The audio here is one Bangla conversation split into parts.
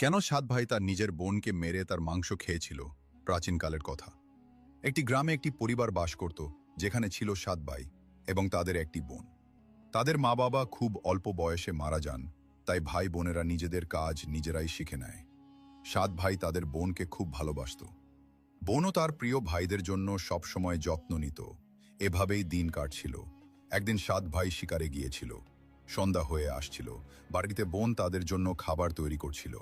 কেন সাত ভাই তার নিজের বোনকে মেরে তার মাংস খেয়েছিল? প্রাচীনকালের কথা। একটি গ্রামে একটি পরিবার বাস করত, যেখানে ছিল সাত ভাই এবং তাদের একটি বোন। তাদের মা বাবা খুব অল্প বয়সে মারা যান, তাই ভাই বোনেরা নিজেদের কাজ নিজেরাই শিখে নেয়। সাত ভাই তাদের বোনকে খুব ভালোবাসত। বোনও তার প্রিয় ভাইদের জন্য সবসময় যত্ন নিত। এভাবেই দিন কাটছিল। একদিন সাত ভাই শিকারে গিয়েছিল। সন্ধ্যা হয়ে আসছিল। বাড়িতে বোন তাদের জন্য খাবার তৈরি করছিল।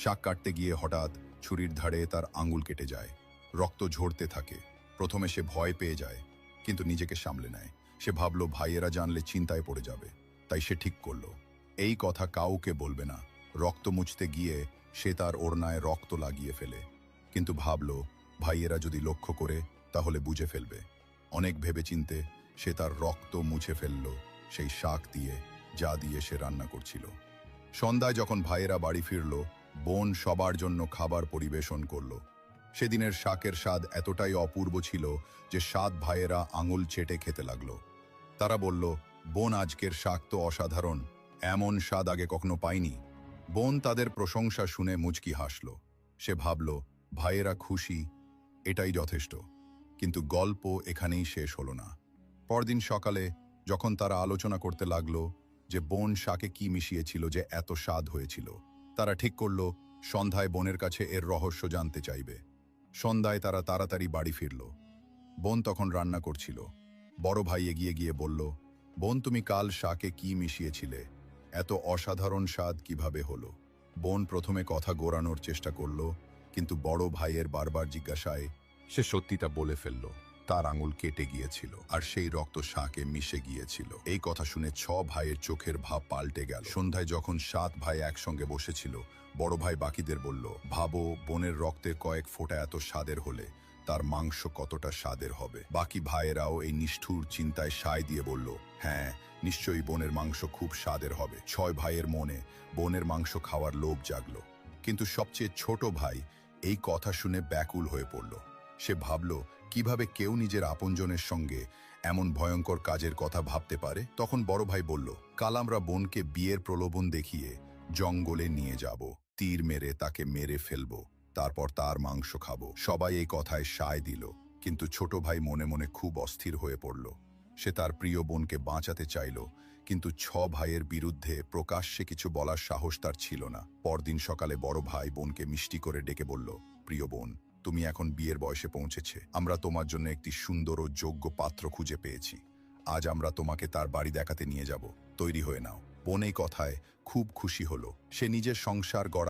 শাক কাটতে গিয়ে হঠাৎ ছুরির ধারে তার আঙুল কেটে যায়। রক্ত ঝরতে থাকে। প্রথমে সে ভয় পেয়ে যায়, কিন্তু নিজেকে সামলে নেয়। সে ভাবল ভাইয়েরা জানলে চিন্তায় পড়ে যাবে, তাই সে ঠিক করল এই কথা কাউকে বলবে না। রক্ত মুছতে গিয়ে সে তার ওড়নায় রক্ত লাগিয়ে ফেলে, কিন্তু ভাবল ভাইয়েরা যদি লক্ষ্য করে তাহলে বুঝে ফেলবে। অনেক ভেবেচিন্তে সে তার রক্ত মুছে ফেলল সেই শাক দিয়ে, যা দিয়ে সে রান্না করছিল। সন্ধ্যায় যখন ভাইয়েরা বাড়ি ফিরল, বোন সবার জন্য খাবার পরিবেশন করল। সেদিনের শাকের স্বাদ এতটাই অপূর্ব ছিল যে সাত ভাইয়েরা আঙুল চেটে খেতে লাগল। তারা বলল, বোন, আজকের শাক তো অসাধারণ, এমন স্বাদ আগে কখনো পাইনি। বোন তাদের প্রশংসা শুনে মুচকি হাসল। সে ভাবল, ভাইয়েরা খুশি, এটাই যথেষ্ট। কিন্তু গল্প এখানেই শেষ হলো না। পরদিন সকালে যখন তারা আলোচনা করতে লাগল যে বোন শাকে কি মিশিয়েছিল যে এত স্বাদ হয়েছিল, তারা ঠিক করল সন্ধ্যায় বোনের কাছে এর রহস্য জানতে চাইবে। সন্ধ্যায় তারা তাড়াতাড়ি বাড়ি ফিরল। বোন তখন রান্না করছিল। বড় ভাই এগিয়ে গিয়ে বলল, বোন, তুমি কাল শাকে কি মিশিয়েছিলে? এত অসাধারণ স্বাদ কিভাবে হলো? বোন প্রথমে কথা গোড়ানোর চেষ্টা করল, কিন্তু বড় ভাইয়ের বারবার জিজ্ঞাসায় সে সত্যিটা বলে ফেলল। তার আঙুল কেটে গিয়েছিল, আর সেই রক্ত শাকে মিশে গিয়েছিল। এই কথা শুনে ছ ভাইয়ের চোখের ভাব পাল্টে গেল। সন্ধ্যায় যখন সাত ভাই একসঙ্গে বসেছিল, বড় ভাই বাকিদের বলল, ভাবো, বোনের রক্তের কয়েক ফোঁটা এত স্বাদের হলে তার মাংস কতটা স্বাদের হবে। বাকি ভাইয়েরাও এই নিষ্ঠুর চিন্তায় সায় দিয়ে বলল, হ্যাঁ, নিশ্চয়ই বোনের মাংস খুব স্বাদের হবে। ছয় ভাইয়ের মনে বোনের মাংস খাওয়ার লোভ জাগল। কিন্তু সবচেয়ে ছোট ভাই এই কথা শুনে ব্যাকুল হয়ে পড়ল। সে ভাবল, কিভাবে কেউ নিজের আপনজনের সঙ্গে এমন ভয়ঙ্কর কাজের কথা ভাবতে পারে। তখন বড় ভাই বলল, কাল আমরা বোনকে বিয়ের প্রলোভন দেখিয়ে জঙ্গলে নিয়ে যাব, তীর মেরে তাকে মেরে ফেলব, তারপর তার মাংস খাবো। সবাই এই কথায় সায় দিল, কিন্তু ছোট ভাই মনে মনে খুব অস্থির হয়ে পড়ল। সে তার প্রিয় বোনকে বাঁচাতে চাইল, কিন্তু ছ ভাইয়ের বিরুদ্ধে প্রকাশ্যে কিছু বলার সাহস তার ছিল না। পরদিন সকালে বড় ভাই বোনকে মিষ্টি করে ডেকে বলল, প্রিয় বোন, তুমি এখন বিয়ের বয়সে পৌঁছেছে। আমরা তোমার জন্য একটি সুন্দর ও যোগ্য পাত্র খুঁজে পেয়েছি। আজ আমরা তোমাকে তার বাড়ি দেখাতে নিয়ে যাব। তৈরি হয়ে নাও। বোন এই কথায় খুব খুশি হলো। সে নিজের সংসার গড়া